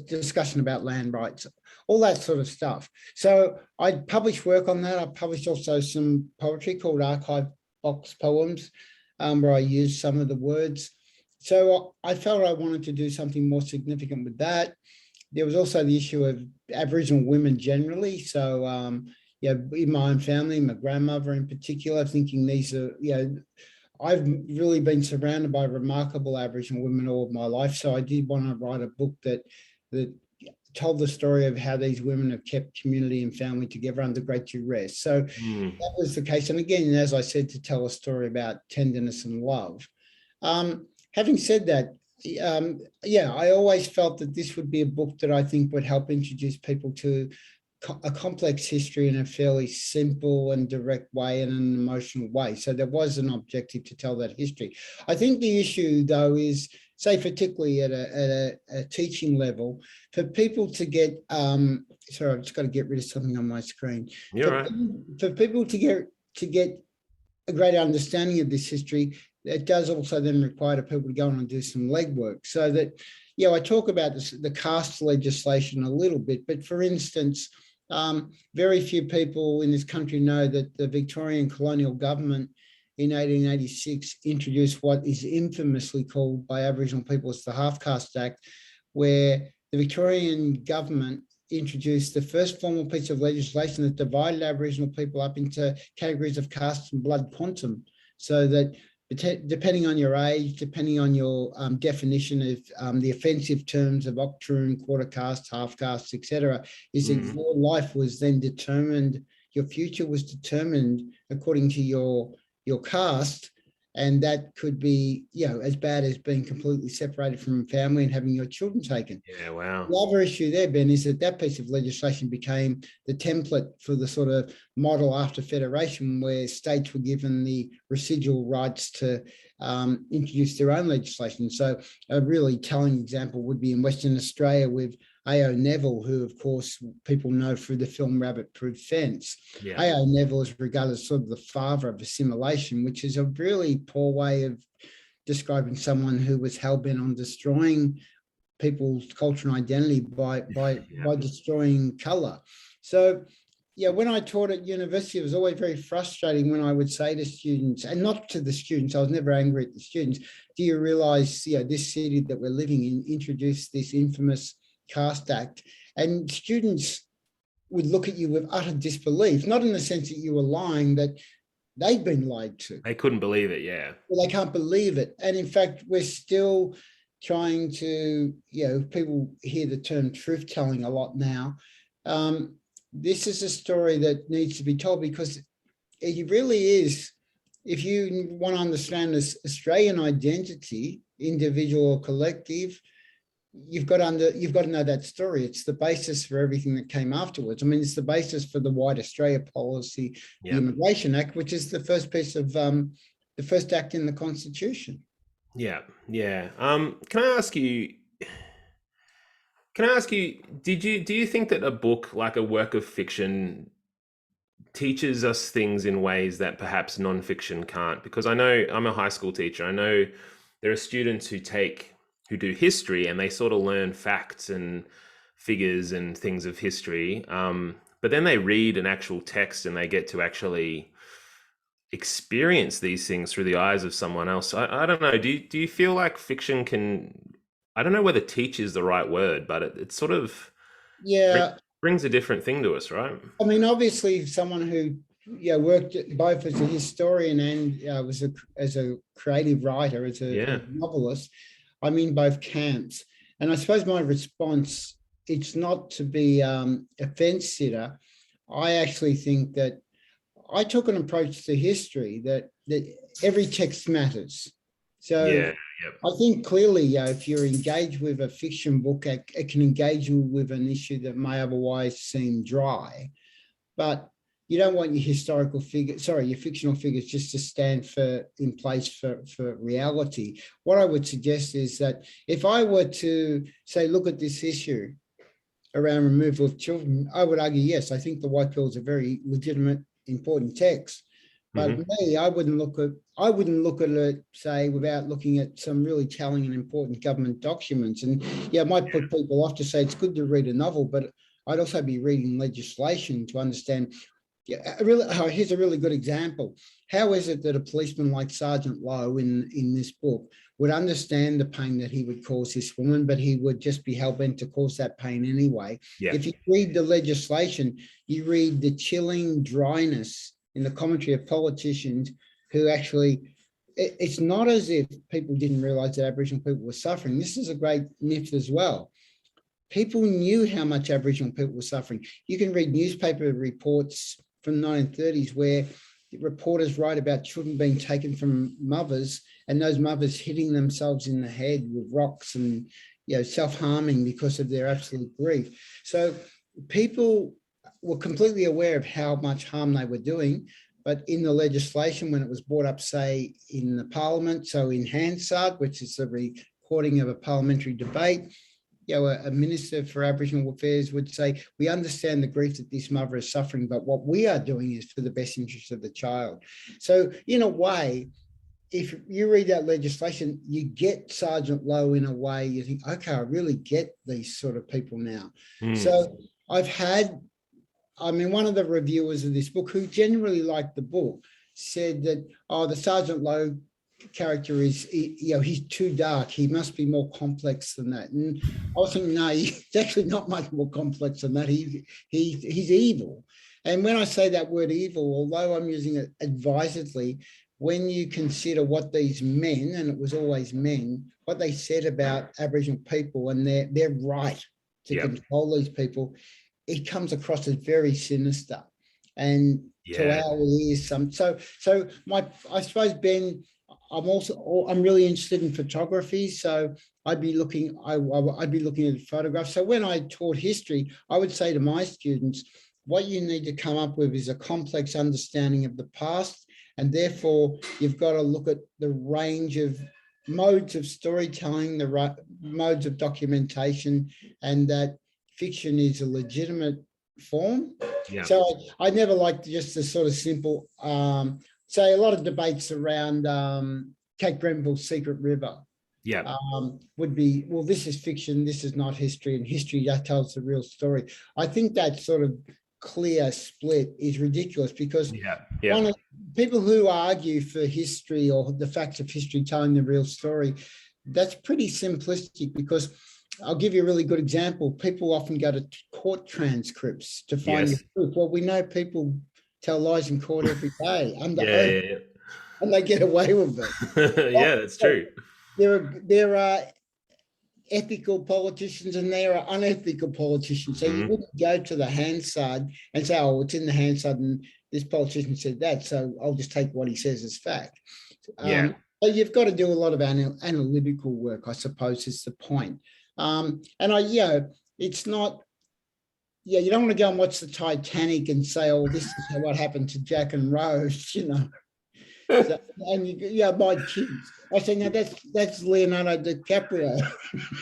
S2: discussion about land rights, all that sort of stuff. So I published work on that. I published also some poetry called Archive Box Poems, where I used some of the words. So I felt I wanted to do something more significant with that. There was also the issue of Aboriginal women generally. So, in my own family, my grandmother in particular, thinking these are, I've really been surrounded by remarkable Aboriginal women all of my life. So I did want to write a book that told the story of how these women have kept community and family together under great duress. So that was the case. And again, as I said, to tell a story about tenderness and love. Having said that, I always felt that this would be a book that I think would help introduce people to a complex history in a fairly simple and direct way and an emotional way. So there was an objective to tell that history. I think the issue, though, is, say, particularly at a teaching level, for people to get, sorry, I've just got to get rid of something on my screen. For people to get a greater understanding of this history, it does also then require people to go on and do some legwork. So that, I talk about the caste legislation a little bit, but for instance, very few people in this country know that the Victorian colonial government in 1886 introduced what is infamously called by Aboriginal people as the Half-Caste Act, where the Victorian government introduced the first formal piece of legislation that divided Aboriginal people up into categories of caste and blood quantum, so that depending on your age, depending on your definition of the offensive terms of octoroon, quarter caste, half caste, etc., is that your life was then determined, your future was determined according to your caste, and that could be, as bad as being completely separated from family and having your children taken.
S1: Yeah, wow.
S2: The other issue there, Ben, is that piece of legislation became the template for the sort of model after federation, where states were given the residual rights to introduce their own legislation. So a really telling example would be in Western Australia with A.O. Neville, who, of course, people know through the film Rabbit Proof Fence. Yeah. A.O. Neville is regarded as sort of the father of assimilation, which is a really poor way of describing someone who was hell-bent on destroying people's culture and identity by destroying color. So yeah, when I taught at university, it was always very frustrating when I would say to students, and not to the students, I was never angry at the students, do you realize, this city that we're living in introduced this infamous Caste Act? And students would look at you with utter disbelief, not in the sense that you were lying, that they'd been lied to.
S1: They couldn't believe it, yeah.
S2: Well, they can't believe it. And in fact, we're still trying to, people hear the term truth-telling a lot now. This is a story that needs to be told, because it really is, if you want to understand this Australian identity, individual or collective, you've got to know that story. It's the basis for everything that came afterwards. I mean, it's the basis for the White Australia policy, the Immigration Act, which is the first piece of the first act in the Constitution.
S1: Yeah. Can I ask you, do you think that a book, like a work of fiction, teaches us things in ways that perhaps nonfiction can't? Because I know, I'm a high school teacher, I know there are students who do history and they sort of learn facts and figures and things of history, but then they read an actual text and they get to actually experience these things through the eyes of someone else. I don't know, do you feel like fiction can, I don't know whether teach is the right word, but it sort of brings a different thing to us, right? I
S2: mean, obviously someone who worked both as a historian and was as a creative writer, as a novelist, I'm in both camps. And I suppose my response, it's not to be a fence sitter. I actually think that I took an approach to history that every text matters. So I think clearly, if you're engaged with a fiction book, it can engage you with an issue that may otherwise seem dry. But you don't want your your fictional figures just to stand in place for reality. What I would suggest is that if I were to say, look at this issue around removal of children, I would argue, yes, I think the White Pill is a very legitimate, important text. But me, I wouldn't look at it, say, without looking at some really telling and important government documents. And it might put people off to say it's good to read a novel, but I'd also be reading legislation to understand. Here's a really good example. How is it that a policeman like Sergeant Lowe in this book would understand the pain that he would cause this woman, but he would just be hell-bent to cause that pain anyway? If you read the legislation, you read the chilling dryness in the commentary of politicians who actually, it's not as if people didn't realise that Aboriginal people were suffering. This is a great myth as well. People knew how much Aboriginal people were suffering. You can read newspaper reports from the 1930s where reporters write about children being taken from mothers and those mothers hitting themselves in the head with rocks and self-harming because of their absolute grief. So people were completely aware of how much harm they were doing, but in the legislation, when it was brought up, say, in the Parliament, so in Hansard, which is a recording of a parliamentary debate, a minister for Aboriginal Affairs would say, we understand the grief that this mother is suffering, but what we are doing is for the best interest of the child. So in a way, if you read that legislation, you get Sergeant Lowe in a way, you think, okay, I really get these sort of people now. So I've had, one of the reviewers of this book who generally liked the book said that, the Sergeant Lowe character is, he's too dark. He must be more complex than that. And I was thinking, no, he's actually not much more complex than that. He's evil. And when I say that word evil, although I'm using it advisedly, when you consider what these men, and it was always men, what they said about Aboriginal people and their right to control these people, it comes across as very sinister. And to our ears, I suppose, Ben, I'm really interested in photography, so I'd be looking at photographs. So when I taught history, I would say to my students, what you need to come up with is a complex understanding of the past, and therefore you've got to look at the range of modes of storytelling, the modes of documentation, and that fiction is a legitimate form. So I never liked just the sort of simple, say a lot of debates around Kate Grenville's Secret River.
S1: Yeah.
S2: would be, well, this is fiction, this is not history, and history that tells the real story. I think that sort of clear split is ridiculous, because
S1: Yeah.
S2: one
S1: Yeah.
S2: of people who argue for history or the facts of history telling the real story, that's pretty simplistic, because I'll give you a really good example. People often go to court transcripts to find the
S1: Yes.
S2: truth. Well, we know people tell lies in court every day under
S1: Yeah.
S2: oath,
S1: Yeah.
S2: and they get away with it.
S1: Yeah. Yeah, that's true.
S2: There are ethical politicians and there are unethical politicians. So you
S1: Mhm.
S2: wouldn't go to the Hansard and say, oh, it's in the Hansard and this politician said that, so I'll just take what he says as fact.
S1: Yeah.
S2: So you've got to do a lot of analytical work, I suppose, is the point. It's not, you don't want to go and watch the Titanic and say, oh, this is what happened to Jack and Rose, So, and my kids. I say, no, that's Leonardo DiCaprio.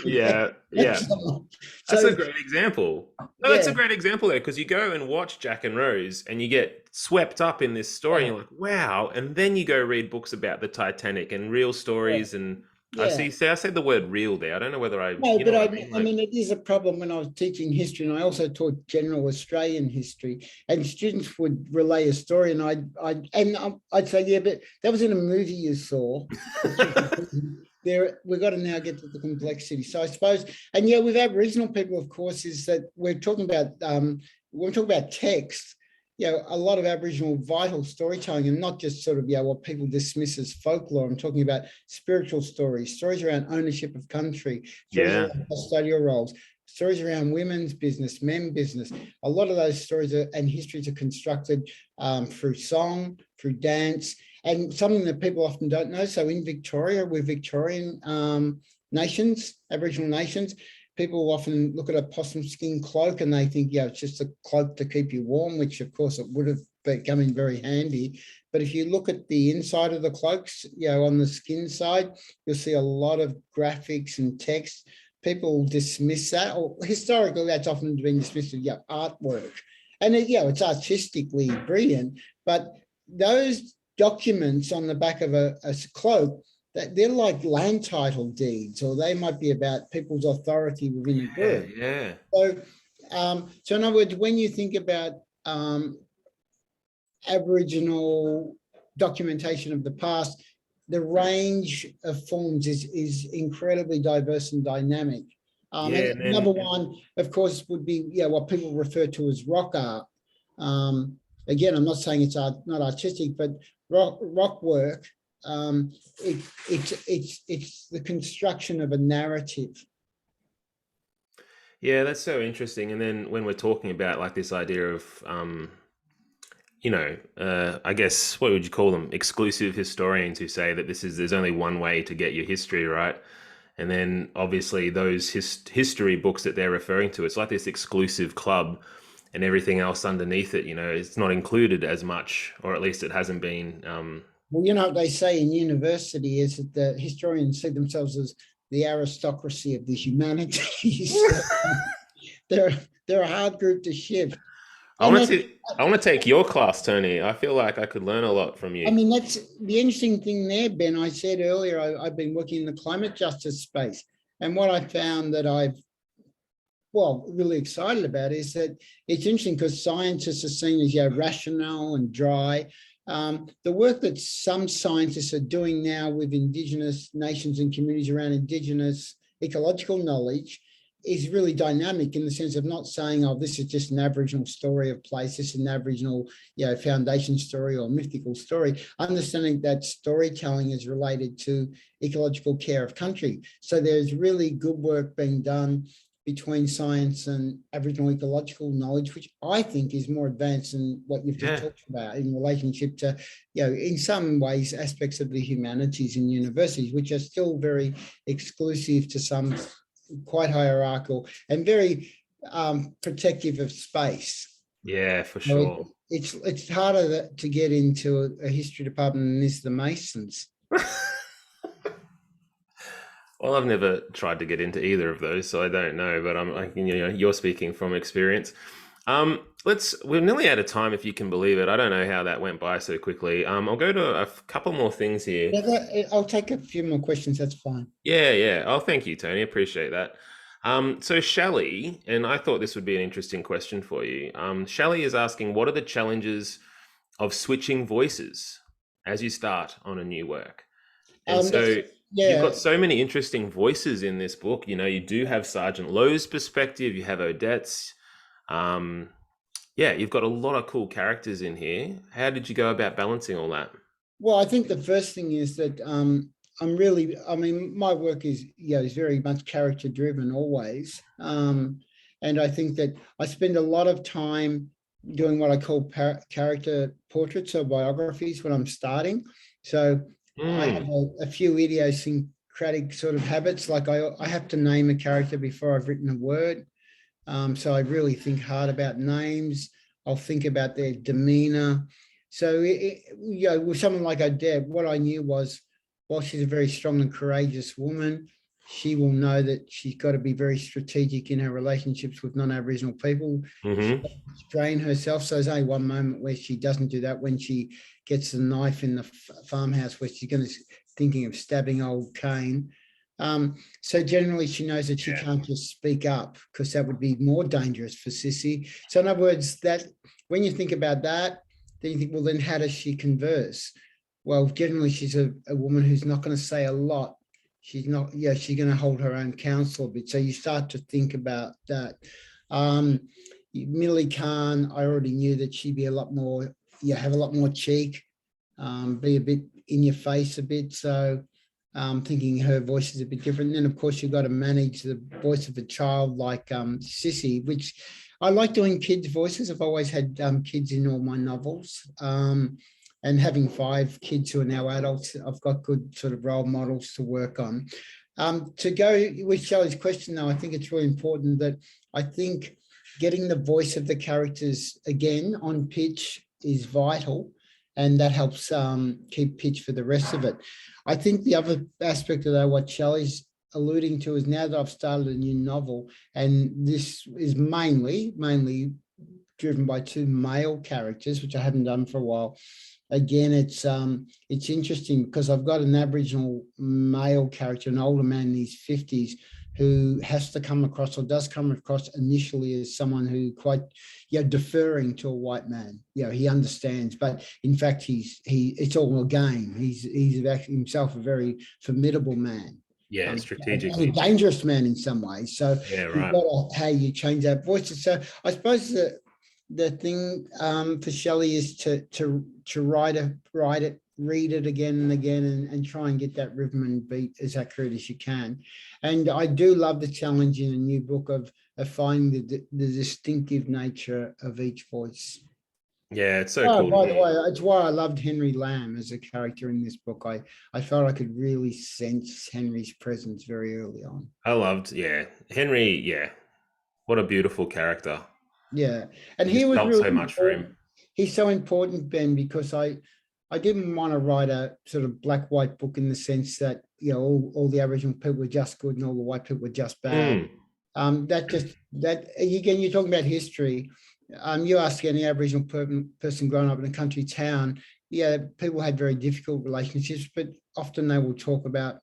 S1: Yeah. Yeah.
S2: That's not-
S1: That's a
S2: so
S1: great example. No, that's
S2: yeah,
S1: a great example there, because you go and watch Jack and Rose and you get swept up in this story and
S2: yeah,
S1: you're like, wow. And then you go read books about the Titanic and real
S2: yeah,
S1: stories. And
S2: yeah.
S1: I said the word real there. I don't know whether
S2: No,
S1: you know
S2: but
S1: what I mean?
S2: I
S1: Like,
S2: mean, it is a problem when I was teaching history, and I also taught general Australian history, and students would relay a story, and I'd say, yeah, but that was in a movie you saw. There, we've got to now get to the complexity. So I suppose, and yeah, with Aboriginal people, of course, is that we're talking about when we talk about text, a lot of Aboriginal vital storytelling, and not just sort of, what people dismiss as folklore. I'm talking about spiritual stories, stories around ownership of country, stories
S1: yeah.
S2: around custodial roles, stories around women's business, men business. A lot of those stories and histories are constructed through song, through dance, and something that people often don't know. So in Victoria, we're Victorian nations, Aboriginal nations, people often look at a possum skin cloak and they think, it's just a cloak to keep you warm, which of course it would have come in very handy. But if you look at the inside of the cloaks, on the skin side, you'll see a lot of graphics and text. People dismiss that, or historically, that's often been dismissed as artwork. And it's artistically brilliant, but those documents on the back of a cloak, that they're like land title deeds, or they might be about people's authority within a
S1: Yeah.
S2: group.
S1: Yeah.
S2: So in other words, when you think about Aboriginal documentation of the past, the range of forms is incredibly diverse and dynamic.
S1: Yeah.
S2: And
S1: And
S2: another
S1: then,
S2: one, of course, would be what people refer to as rock art. Again, I'm not saying it's not artistic, but rock work. It's the construction of a narrative.
S1: yeah, that's so interesting. And then when we're talking about like this idea of, I guess, what would you call them? Exclusive historians who say that there's only one way to get your history right. And then obviously those history books that they're referring to, it's like this exclusive club, and everything else underneath it, it's not included as much, or at least it hasn't been.
S2: Well, what they say in university is that the historians see themselves as the aristocracy of the humanities. they're they're a hard group to shift.
S1: I
S2: And
S1: want
S2: that,
S1: to I want to take your class, Tony. I feel like I could learn a lot from
S2: I
S1: you.
S2: mean, that's the interesting thing there, Ben. I said earlier, I've been working in the climate justice space. And what I found that really excited about is that it's interesting because scientists are seen as rational and dry. The work that some scientists are doing now with Indigenous nations and communities around Indigenous ecological knowledge is really dynamic, in the sense of not saying, oh, this is just an Aboriginal story of place, this is an Aboriginal foundation story or mythical story, understanding that storytelling is related to ecological care of country. So there's really good work being done between science and Aboriginal ecological knowledge, which I think is more advanced than what you've just
S1: Yeah.
S2: talked about in relationship to, in some ways, aspects of the humanities in universities, which are still very exclusive to some, quite hierarchical and very protective of space.
S1: Yeah, for
S2: So
S1: sure.
S2: it's harder to get into a history department than this the Masons.
S1: Well, I've never tried to get into either of those, so I don't know. But you're speaking from experience. We're nearly out of time, if you can believe it. I don't know how that went by so quickly. I'll go to a couple more things here.
S2: Yeah, I'll take a few more questions. That's fine.
S1: Yeah, yeah. Oh, thank you, Tony. Appreciate that. So Shelley, and I thought this would be an interesting question for you. Shelley is asking, what are the challenges of switching voices as you start on a new work? And so you've got
S2: Yeah.
S1: so many interesting voices in this book. You know, you do have Sergeant Lowe's perspective, you have Odette's. Yeah, you've got a lot of cool characters in here. How did you go about balancing all that?
S2: Well, I think the first thing is that I mean, my work is very much character driven always. And I think that I spend a lot of time doing what I call character portraits or biographies when I'm starting. So I have
S1: Mm,
S2: a few idiosyncratic sort of habits, like I have to name a character before I've written a word. So I really think hard about names. I'll think about their demeanor. So, with someone like Odette, what I knew was, while she's a very strong and courageous woman, she will know that she's got to be very strategic in her relationships with non-Aboriginal people. She
S1: hmm
S2: doesn't strain herself. So there's only one moment where she doesn't do that, when she gets the knife in the farmhouse, where she's going to thinking of stabbing old Cain. So generally she knows that she
S1: Yeah.
S2: can't just speak up, because that would be more dangerous for Sissy. So in other words, that when you think about that, then you think, well, then how does she converse? Well, generally she's a woman who's not going to say a lot. She's not, she's going to hold her own counsel a bit. So you start to think about that. Millie Khan, I already knew that she'd be a lot more, have a lot more cheek, be a bit in your face a bit. So thinking her voice is a bit different. And then, of course, you've got to manage the voice of a child like Sissy, which I like doing kids' voices. I've always had kids in all my novels. And having 5 kids who are now adults, I've got good sort of role models to work on. To go with Shelley's question, though, I think it's really important that I think getting the voice of the characters again on pitch is vital, and that helps keep pitch for the rest of it. I think the other aspect of that, what Shelley's alluding to, is now that I've started a new novel, and this is mainly driven by 2 male characters, which I haven't done for a while. Again, it's interesting because I've got an Aboriginal male character, an older man in his 50s, who has to come across, or does come across initially, as someone who quite, deferring to a white man. He understands, but in fact, it's all a game. He's actually himself a very formidable man.
S1: Yeah,
S2: And a
S1: strategically.
S2: dangerous man in some ways. So
S1: Yeah,
S2: you've
S1: right.
S2: got to, how you change that voice. So I suppose the thing for Shelley is to write it, read it again and again, and try and get that rhythm and beat as accurate as you can. And I do love the challenge in a new book of finding the distinctive nature of each voice.
S1: Yeah, it's so
S2: Oh,
S1: cool to
S2: by the
S1: hear.
S2: way, it's why I loved Henry Lamb as a character in this book. I felt I could really sense Henry's presence very early on.
S1: I loved, yeah. Henry, yeah. What a beautiful character.
S2: Yeah, and
S1: You
S2: he
S1: just
S2: was
S1: felt so
S2: really
S1: much for
S2: important.
S1: him.
S2: He's so important, Ben, because I didn't want to write a sort of black white book in the sense that all the Aboriginal people were just good and all the white people were just bad.
S1: Mm,
S2: That again, you're talking about history. You ask any Aboriginal person growing up in a country town, people had very difficult relationships, but often they will talk about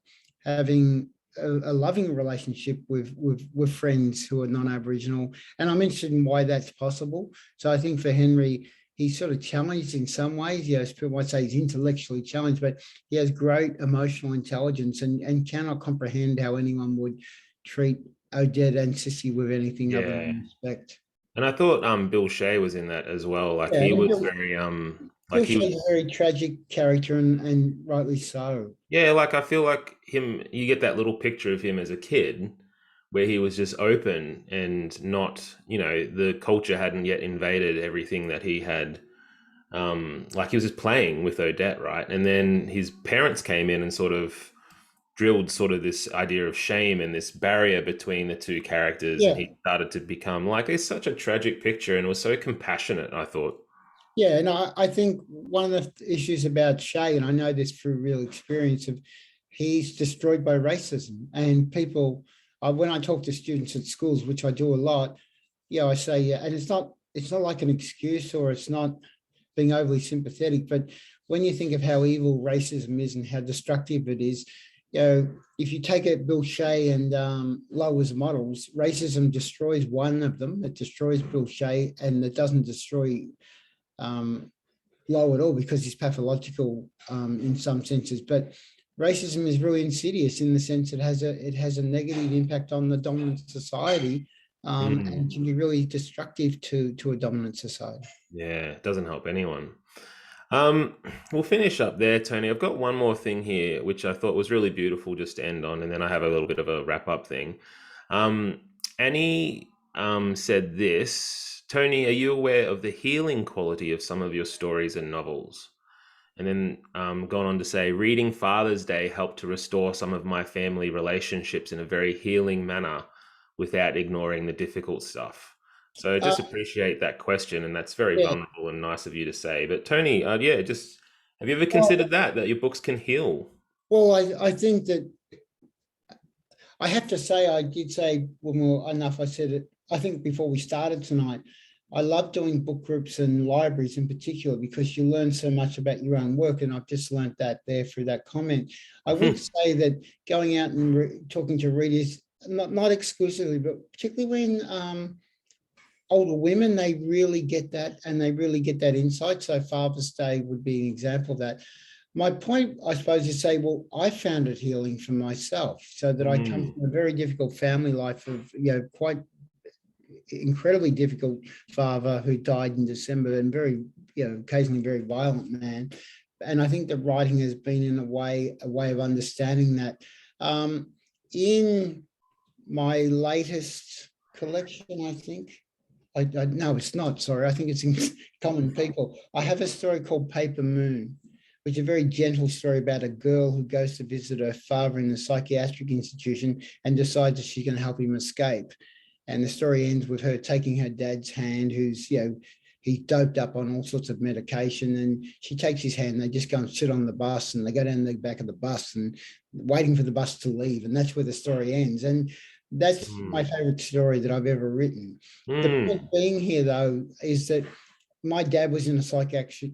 S2: having a loving relationship with friends who are non-Aboriginal. And I'm interested in why that's possible. So I think for Henry, he's sort of challenged in some ways. Yes, people might say he's intellectually challenged, but he has great emotional intelligence and cannot comprehend how anyone would treat Odette and Sissy with anything other
S1: yeah.
S2: than respect.
S1: And I thought Bill Shea was in that as well. Like
S2: Yeah,
S1: he
S2: and
S1: was
S2: Bill,
S1: very like
S2: Bill
S1: he
S2: Shea's a
S1: was
S2: very tragic character, and rightly so.
S1: yeah, like I feel like him you get that little picture of him as a kid where he was just open and not, the culture hadn't yet invaded everything that he had. Like he was just playing with Odette, right? And then his parents came in and sort of drilled sort of this idea of shame and this barrier between the 2 characters, and
S2: Yeah,
S1: he started to become like it's such a tragic picture and was so compassionate, I thought.
S2: yeah, and I think one of the issues about Shay, and I know this through real experience, of he's destroyed by racism, and people. When I talk to students at schools, which I do a lot, I say, and it's not like an excuse, or it's not being overly sympathetic, but when you think of how evil racism is and how destructive it is, if you take it, Bill Shea and Lowe as models, racism destroys one of them. It destroys Bill Shea, and it doesn't destroy Lowe at all, because he's pathological in some senses. But racism is really insidious in the sense it has a negative impact on the dominant society, and can be really destructive to a dominant society.
S1: Yeah, it doesn't help anyone. We'll finish up there, Tony. I've got one more thing here, which I thought was really beautiful just to end on, and then I have a little bit of a wrap-up thing. Annie said this: Tony, are you aware of the healing quality of some of your stories and novels? And then gone on to say, reading Father's Day helped to restore some of my family relationships in a very healing manner without ignoring the difficult stuff. So I just appreciate that question, and that's very vulnerable and nice of you to say. But Tony, just have you ever considered that your books can heal?
S2: Well, I think that I have to say, I did say I said it, I think before we started tonight, I love doing book groups and libraries in particular, because you learn so much about your own work, and I've just learned that there through that comment. I would say that going out and talking to readers, not exclusively, but particularly when older women, they really get that, and they really get that insight. So Father's Day would be an example of that. My point, I suppose, is to say, well, I found it healing for myself, so that I come from a very difficult family life of, quite incredibly difficult father who died in December, and very, occasionally very violent man. And I think that writing has been, in a way of understanding that. In my latest collection, I think, no, it's not, sorry, I think it's in Common People. I have a story called Paper Moon, which is a very gentle story about a girl who goes to visit her father in a psychiatric institution and decides that she's going to help him escape. And the story ends with her taking her dad's hand, who's, he's doped up on all sorts of medication, and she takes his hand, and they just go and sit on the bus, and they go down the back of the bus and waiting for the bus to leave. And that's where the story ends. And that's my favorite story that I've ever written. The point being here, though, is that my dad was in a psychiatric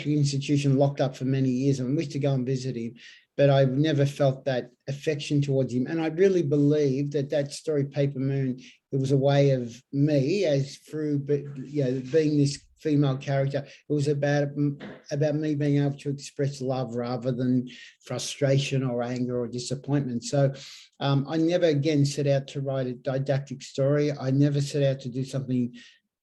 S2: institution, locked up for many years, and I used to go and visit him, but I've never felt that affection towards him. And I really believe that story, Paper Moon, it was a way of me, as through, being this female character, it was about me being able to express love rather than frustration or anger or disappointment. So I never again set out to write a didactic story. I never set out to do something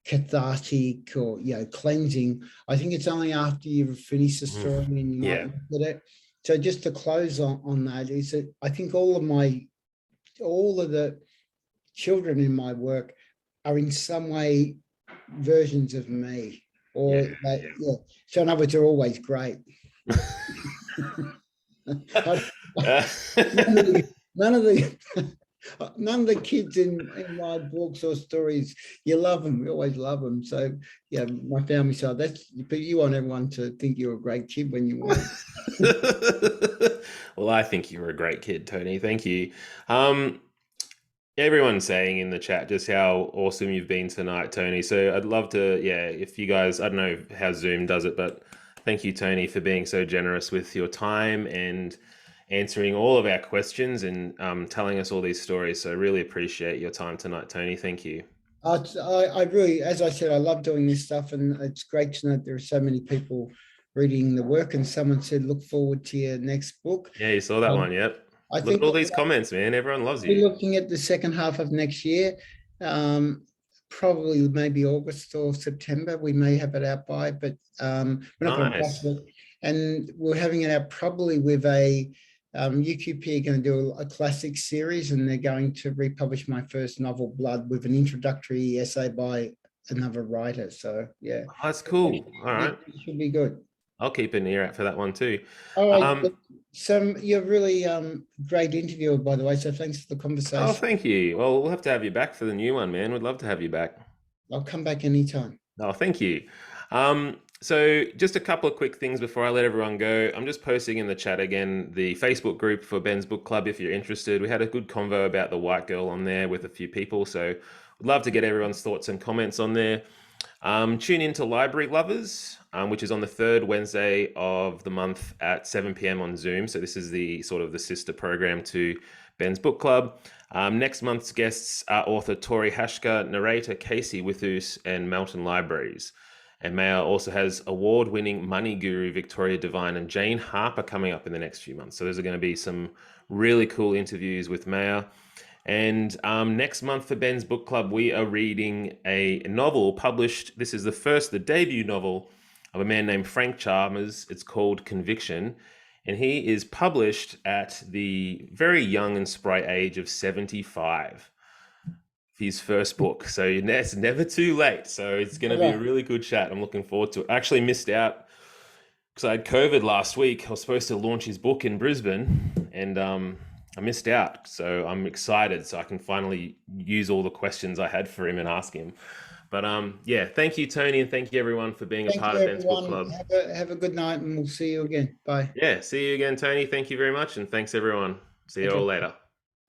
S2: cathartic or cleansing. I think it's only after you've finished the story and you might look at it. So just to close on that, is that I think all of the children in my work are in some way versions of me, or so in other words, they're always great. None of the kids in my books or stories, you love them, you always love them. So my family side, but you want everyone to think you're a great kid when you want.
S1: Well, I think you're a great kid, Tony. Thank you. Everyone's saying in the chat just how awesome you've been tonight, Tony. So I'd love to, if you guys, I don't know how Zoom does it, but thank you, Tony, for being so generous with your time and answering all of our questions and telling us all these stories. So I really appreciate your time tonight, Tony. Thank you.
S2: I really, as I said, I love doing this stuff, and it's great to know there are so many people reading the work. And someone said, look forward to your next book.
S1: Yeah, you saw that one, yep.
S2: I
S1: Look
S2: think
S1: at all these comments, man. Everyone loves you.
S2: We're looking at the second half of next year, probably maybe August or September. We may have it out by, but we're not going to rush it. And we're having it out probably with a UQP are going to do a classic series, and they're going to republish my first novel, Blood, with an introductory essay by another writer. So yeah,
S1: that's cool. All right,
S2: it should be good.
S1: I'll keep an ear out for that one too.
S2: All right. So you're really great interviewer, by the way. So thanks for the conversation.
S1: Oh, thank you. Well, we'll have to have you back for the new one, man. We'd love to have you back.
S2: I'll come back anytime.
S1: Oh, thank you. So just a couple of quick things before I let everyone go. I'm just posting in the chat again the Facebook group for Ben's Book Club if you're interested. We had a good convo about The White Girl on there with a few people, so love to get everyone's thoughts and comments on there. Tune in to Library Lovers, which is on the third Wednesday of the month at 7 p.m. on Zoom. So this is the sort of the sister program to Ben's book club. Next month's guests are author Tori Hashka, narrator Casey Withus, and Mountain Libraries. And Maya also has award-winning money guru Victoria Devine and Jane Harper coming up in the next few months. So those are going to be some really cool interviews with Maya. And next month for Ben's book club, we are reading a novel published. This is the debut novel of a man named Frank Chalmers. It's called Conviction. And he is published at the very young and spry age of 75. His first book. So it's never too late. So it's going to be a really good chat. I'm looking forward to it. I actually missed out because I had COVID last week. I was supposed to launch his book in Brisbane and I missed out. So I'm excited so I can finally use all the questions I had for him and ask him. But yeah, thank you, Tony, and thank you everyone for being a part of Ben's book club.
S2: Have a good night and we'll see you again. Bye.
S1: Yeah, see you again, Tony. Thank you very much. And thanks everyone. See you all later.